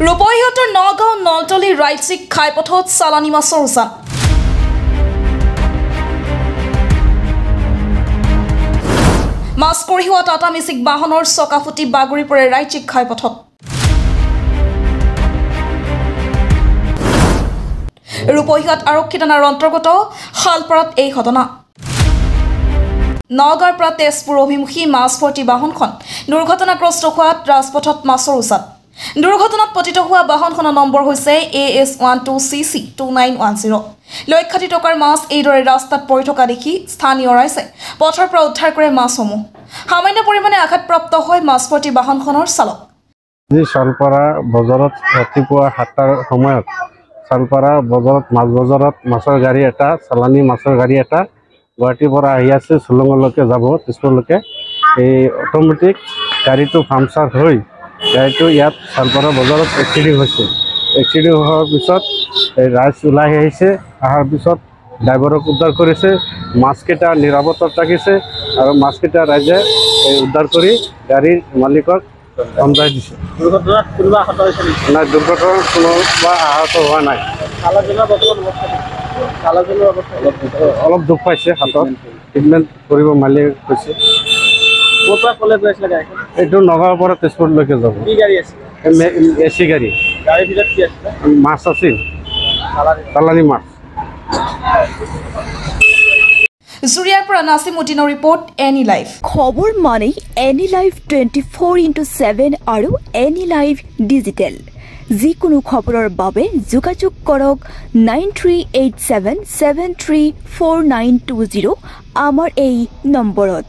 ৰূপহীহঁতৰ নগাঁও নলতলী ৰাজ্যিক ঘাইপথত চালানী মাছৰ উজান মাছ কঢ়িওৱা টাটা মেজিক বাহনৰ চকা ফুটি বাগৰি পৰে ৰাজ্যিক ঘাইপথত ৰূপহীহঁত আৰক্ষী থানাৰ অন্তৰ্গত শালপাৰাত এই ঘটনা নগাঁৱৰ পৰা তেজপুৰ অভিমুখী মাছ ভৰ্তি বাহনখন দুৰ্ঘটনাগ্ৰস্ত হোৱাত ৰাজপথত মাছৰ উজান দুৰ্ঘটনাত পতিত হোৱা বাহনখনৰ নম্বৰ হৈছে AS12CC 2910 লক্ষাধিক টকাৰ মাছ এইদৰে ৰাস্তাত পৰি থকা দেখি স্থানীয় ৰাইজে পথৰ পৰা উদ্ধাৰ কৰে মাছসমূহ সামান্য পৰিমাণে আঘাতপ্ৰাপ্ত হয় মাছ ভৰ্তি বাহনখনৰ চালক শালপাৰা বজাৰত ৰাতিপুৱা 7টাৰ সময়ত শালপাৰা বজাৰত মাছ বজাৰত মাছৰ গাড়ী এটা চালানী মাছৰ গাড়ী এটা গুৱাহাটীৰ পৰা আহি আছে চুলুঙলৈকে যাব তেজপুৰলৈকে এই অটোমেটিক গাড়ীটো পামচাৰ হৈ গাড়ীটো ইয়াত শালপাৰা বজাৰত এক্সিডেণ্ট হৈছে এক্সিডেণ্ট হোৱাৰ পিছত ৰাইজ ওলাই আহিছে অহাৰ পিছত ড্ৰাইভাৰক উদ্ধাৰ কৰিছে মাছকেইটা নিৰাপত্তাত ৰাখিছে আৰু মাছকেইটা ৰাইজে উদ্ধাৰ কৰি গাড়ীৰ মালিকক সমজাই দিছে দুৰ্ঘটনাত কোনোবা আহত হৈছে নেকি নাই দুৰ্ঘটনাত কোনোবা আহত হোৱা নাই অলপ দুখ পাইছে হাতত ট্ৰিটমেণ্ট কৰিব মালি হৈছে ক'ৰ পৰা ক'লৈ গৈ আছিলে গাড়ীখন এইটো নগাঁৱৰ পৰা তেজপুৰলৈকে যাব কি গাড়ী আছে AC গাড়ী গাড়ীৰ ভিতৰত কি আছিলে মাছ আছিল চালানী মাছ জুৰিয়াৰ পৰা নাছিমুদ্দিনৰ ৰিপৰ্ট এনি লাইভ খবৰ মানে এনি লাইভ 24/7 আৰু এনি লাইভ ডিজিটেল যিকোনো খবৰৰ বাবে যোগাযোগ কৰক 9387734920 আমাৰ এই নম্বৰত